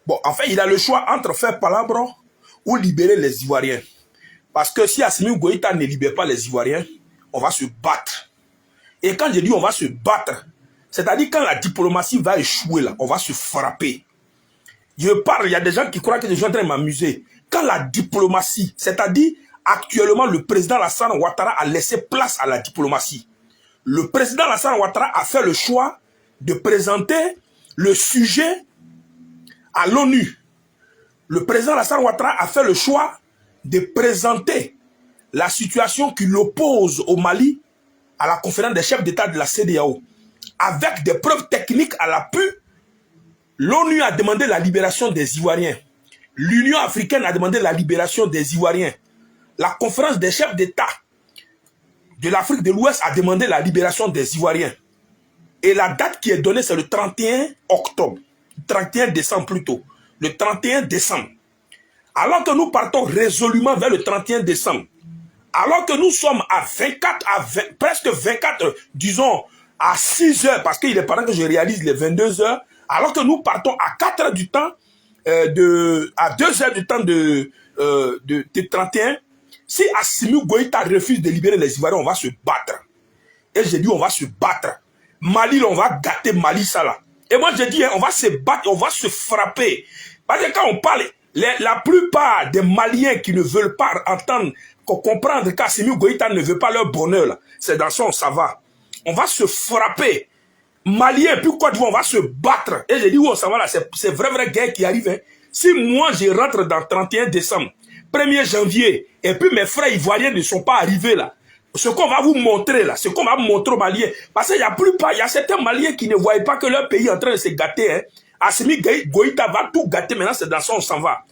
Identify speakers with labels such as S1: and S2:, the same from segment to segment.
S1: Bon, en fait, il a le choix entre faire palabre ou libérer les Ivoiriens. Parce que si Assimi Goïta ne libère pas les Ivoiriens, on va se battre. Et quand je dis on va se battre, c'est-à-dire quand la diplomatie va échouer, là, on va se frapper. Je parle, il y a des gens qui croient que je suis en train de m'amuser. Quand la diplomatie, c'est-à-dire actuellement le président Alassane Ouattara a laissé place à la diplomatie. Le président Alassane Ouattara a fait le choix de présenter le sujet à l'ONU. Le président Alassane Ouattara a fait le choix de présenter la situation qui l'oppose au Mali à la conférence des chefs d'État de la CEDEAO. Avec des preuves techniques à l'appui, l'ONU a demandé la libération des Ivoiriens. L'Union africaine a demandé la libération des Ivoiriens. La conférence des chefs d'État de l'Afrique de l'Ouest a demandé la libération des Ivoiriens. Et la date qui est donnée, c'est le 31 octobre. 31 décembre plutôt. Le 31 décembre. Alors que nous partons résolument vers le 31 décembre, alors que nous sommes à 24, presque 24, disons, à 6 heures, parce qu'il est pendant que je réalise les 22 heures, alors que nous partons à 4 heures du temps, à 2 heures du temps de 31, si Assimi Goïta refuse de libérer les Ivoiriens, on va se battre. Et j'ai dit, on va se battre. Mali, on va gâter Mali, ça là. Et moi, j'ai dit, hein, on va se battre, on va se frapper. Parce que quand on parle, la plupart des Maliens qui ne veulent pas entendre, comprendre qu'Assimi Goïta ne veut pas leur bonheur, c'est dans son ça va. On va se frapper. Maliens, puis Côte d'Ivoire, on va se battre. Et j'ai dit, où ça va là, c'est vraie guerre qui arrive. Hein. Si moi, je rentre dans 31 décembre, 1er janvier, et puis mes frères ivoiriens ne sont pas arrivés là, ce qu'on va vous montrer là, ce qu'on va montrer aux Maliens, parce qu'il y a certains Maliens qui ne voient pas que leur pays est en train de se gâter. Hein. Assimi Goïta va tout gâter, maintenant c'est dans son on s'en va.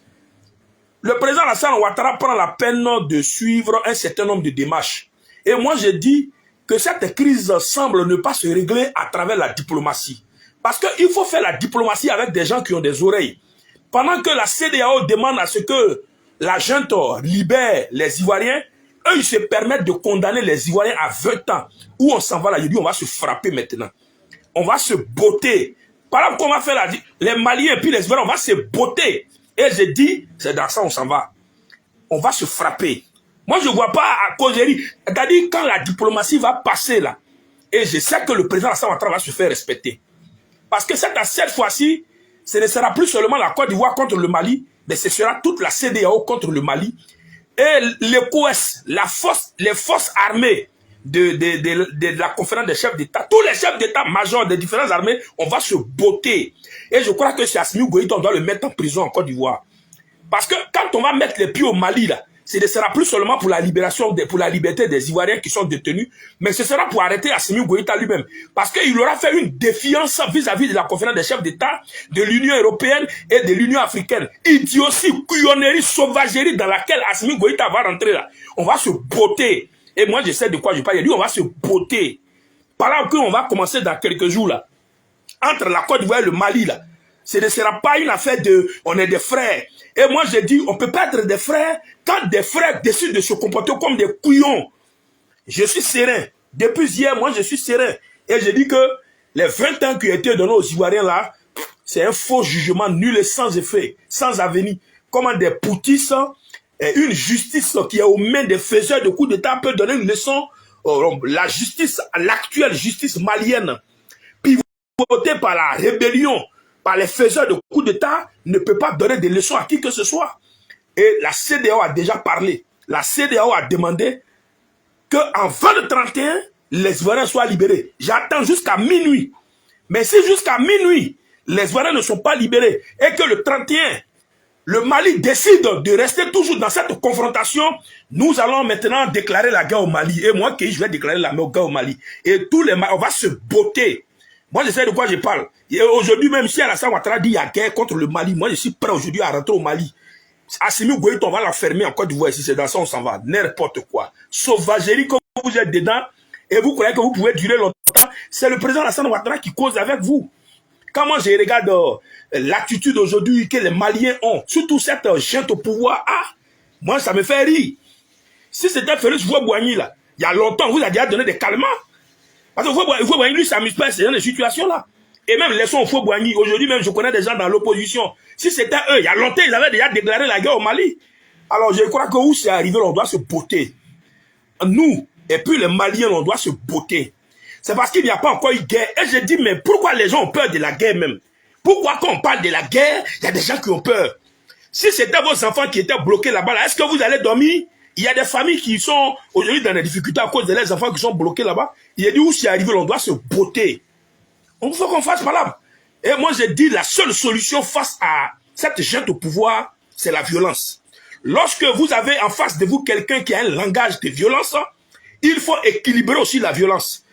S1: Le président Alassane Ouattara prend la peine de suivre un certain nombre de démarches. Et moi je dis que cette crise semble ne pas se régler à travers la diplomatie. Parce qu'il faut faire la diplomatie avec des gens qui ont des oreilles. Pendant que la CEDEAO demande à ce que la junte libère les Ivoiriens, eux, ils se permettent de condamner les Ivoiriens à 20 ans. Où on s'en va là, je dis, on va se frapper maintenant. On va se botter. Par exemple, qu'on va faire les Maliens et puis les Ivoiriens, on va se botter. Et je dis, c'est dans ça on s'en va. On va se frapper. Moi, je ne vois pas à causerie. C'est-à-dire, quand la diplomatie va passer là, et je sais que le président Alassane Ouattara va se faire respecter. Parce que cette fois-ci, ce ne sera plus seulement la Côte d'Ivoire contre le Mali, mais ce sera toute la CEDEAO contre le Mali. Et l'ECOWAS, les forces armées de la conférence des chefs d'État, tous les chefs d'État majeurs des différentes armées, on va se botter. Et je crois que c'est Assimi Goïta, on doit le mettre en prison en Côte d'Ivoire. Parce que quand on va mettre les pieds au Mali, là, ce ne sera plus seulement pour la libération, pour la liberté des Ivoiriens qui sont détenus, mais ce sera pour arrêter Assimi Goïta lui-même. Parce qu'il aura fait une défiance vis-à-vis de la conférence des chefs d'État, de l'Union européenne et de l'Union africaine. Idiotie, couillonnerie, sauvagerie dans laquelle Assimi Goïta va rentrer là. On va se botter. Et moi, je sais de quoi je parle. Il dit, on va se botter. Par là qu'on va commencer dans quelques jours là, entre la Côte d'Ivoire et le Mali là. Ce ne sera pas une affaire de on est des frères. Et moi je dis on ne peut pas être des frères quand des frères décident de se comporter comme des couillons. Je suis serein. Depuis hier, moi je suis serein. Et je dis que les 20 ans qui ont été donnés aux Ivoiriens là, c'est un faux jugement nul et sans effet, sans avenir. Comment des poutistes et une justice qui est aux mains des faiseurs de coups d'État peut donner une leçon. La justice, l'actuelle justice malienne, pivotée par la rébellion, par les faiseurs de coups d'État, ne peut pas donner des leçons à qui que ce soit. Et la CEDEAO a déjà parlé. La CEDEAO a demandé qu'en fin de 31, les Ivoiriens soient libérés. J'attends jusqu'à minuit. Mais si jusqu'à minuit, les Ivoiriens ne sont pas libérés et que le 31, le Mali décide de rester toujours dans cette confrontation, nous allons maintenant déclarer la guerre au Mali. Et moi, je vais déclarer la guerre au Mali. Et tous les Maliens, on va se botter. Moi, je sais de quoi je parle. Et aujourd'hui, même si Alassane Ouattara dit qu'il y a guerre contre le Mali, moi, je suis prêt aujourd'hui à rentrer au Mali. Assimi Goïta, on va l'enfermer en Côte d'Ivoire ici. C'est dans ça on s'en va. N'importe quoi. Sauvagerie, comme vous êtes dedans, et vous croyez que vous pouvez durer longtemps, c'est le président Alassane Ouattara qui cause avec vous. Quand moi, je regarde l'attitude aujourd'hui que les Maliens ont, surtout cette gente au pouvoir, moi, ça me fait rire. Si c'était Félix Houphouët-Boigny, là, il y a longtemps, vous avez déjà donné des calmants. Parce que Houphouët-Boigny, lui, s'amuse pas à ces situations-là. Et même laissons au faux Boigny. Aujourd'hui même, je connais des gens dans l'opposition. Si c'était eux, il y a longtemps, ils avaient déjà déclaré la guerre au Mali. Alors je crois que où c'est arrivé, on doit se botter. Nous, et puis les Maliens, on doit se botter. C'est parce qu'il n'y a pas encore eu guerre. Et je dis, mais pourquoi les gens ont peur de la guerre même? Pourquoi quand on parle de la guerre, il y a des gens qui ont peur? Si c'était vos enfants qui étaient bloqués là-bas, est-ce que vous allez dormir? Il y a des familles qui sont aujourd'hui dans des difficultés à cause de leurs enfants qui sont bloqués là-bas. Il a dit où c'est arrivé, on doit se botter. Il faut qu'on fasse palabre. Et moi, je dis, la seule solution face à cette junte au pouvoir, c'est la violence. Lorsque vous avez en face de vous quelqu'un qui a un langage de violence, il faut équilibrer aussi la violence.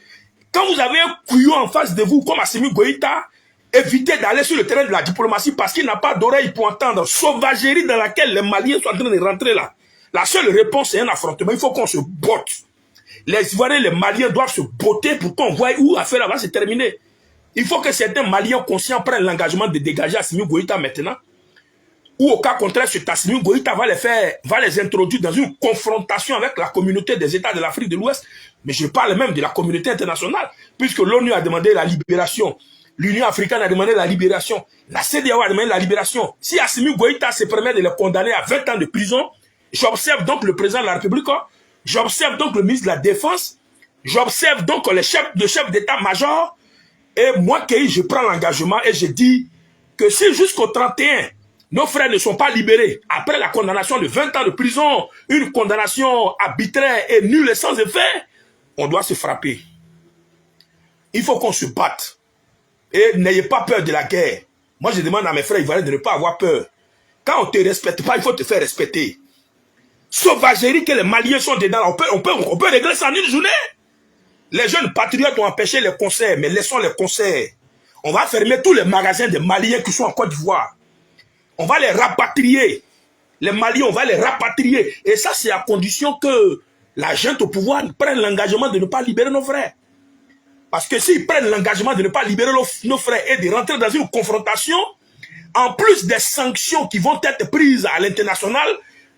S1: Quand vous avez un couillon en face de vous, comme Assimi Goïta, évitez d'aller sur le terrain de la diplomatie parce qu'il n'a pas d'oreille pour entendre sauvagerie dans laquelle les Maliens sont en train de rentrer là. La seule réponse, c'est un affrontement. Il faut qu'on se botte. Les Ivoiriens, les Maliens doivent se botter pour qu'on voie où l'affaire va se terminer. Il faut que certains Maliens conscients prennent l'engagement de dégager Assimi Goïta maintenant. Ou au cas contraire, ce Assimi Goïta va les introduire dans une confrontation avec la communauté des États de l'Afrique de l'Ouest. Mais je parle même de la communauté internationale, puisque l'ONU a demandé la libération. L'Union africaine a demandé la libération. La CEDEAO a demandé la libération. Si Assimi Goïta se permet de les condamner à 20 ans de prison, j'observe donc le président de la République, j'observe donc le ministre de la Défense, j'observe donc le chef d'état-major, et moi, je prends l'engagement et je dis que si jusqu'au 31, nos frères ne sont pas libérés, après la condamnation de 20 ans de prison, une condamnation arbitraire et nulle et sans effet, on doit se frapper. Il faut qu'on se batte. Et n'ayez pas peur de la guerre. Moi, je demande à mes frères ivoiriens de ne pas avoir peur. Quand on ne te respecte pas, il faut te faire respecter. Sauvagerie que les Maliens sont dedans, on peut régler ça en une journée. Les jeunes patriotes ont empêché les concerts, mais laissons les concerts. On va fermer tous les magasins des Maliens qui sont en Côte d'Ivoire. On va les rapatrier. Les Maliens, on va les rapatrier. Et ça, c'est à condition que la junte au pouvoir prenne l'engagement de ne pas libérer nos frères. Parce que s'ils prennent l'engagement de ne pas libérer nos frères et de rentrer dans une confrontation, en plus des sanctions qui vont être prises à l'international,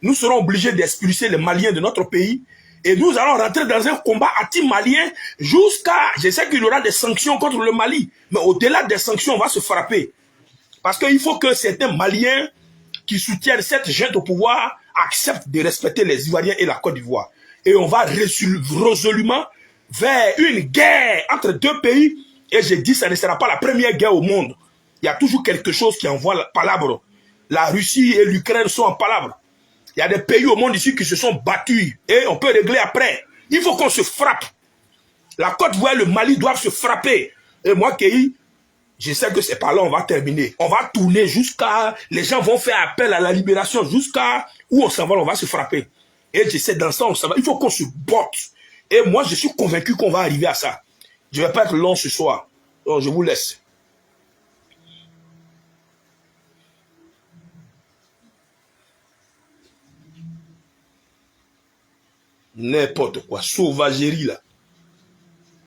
S1: nous serons obligés d'expulser les Maliens de notre pays. Et nous allons rentrer dans un combat anti-malien jusqu'à... Je sais qu'il y aura des sanctions contre le Mali, mais au-delà des sanctions, on va se frapper. Parce qu'il faut que certains Maliens qui soutiennent cette junte au pouvoir acceptent de respecter les Ivoiriens et la Côte d'Ivoire. Et on va résolument vers une guerre entre deux pays. Et je dis, ça ne sera pas la première guerre au monde. Il y a toujours quelque chose qui envoie la palabre. La Russie et l'Ukraine sont en palabre. Il y a des pays au monde ici qui se sont battus. Et on peut régler après. Il faut qu'on se frappe. La Côte d'Ivoire et le Mali doivent se frapper. Et moi, Kéhi, je sais que c'est par là on va terminer. On va tourner jusqu'à... Les gens vont faire appel à la libération jusqu'à où on s'envole, on va se frapper. Et je sais, dans ça, on s'envole. Il faut qu'on se botte. Et moi, je suis convaincu qu'on va arriver à ça. Je ne vais pas être long ce soir. Donc, je vous laisse. N'importe quoi. Sauvagerie, là.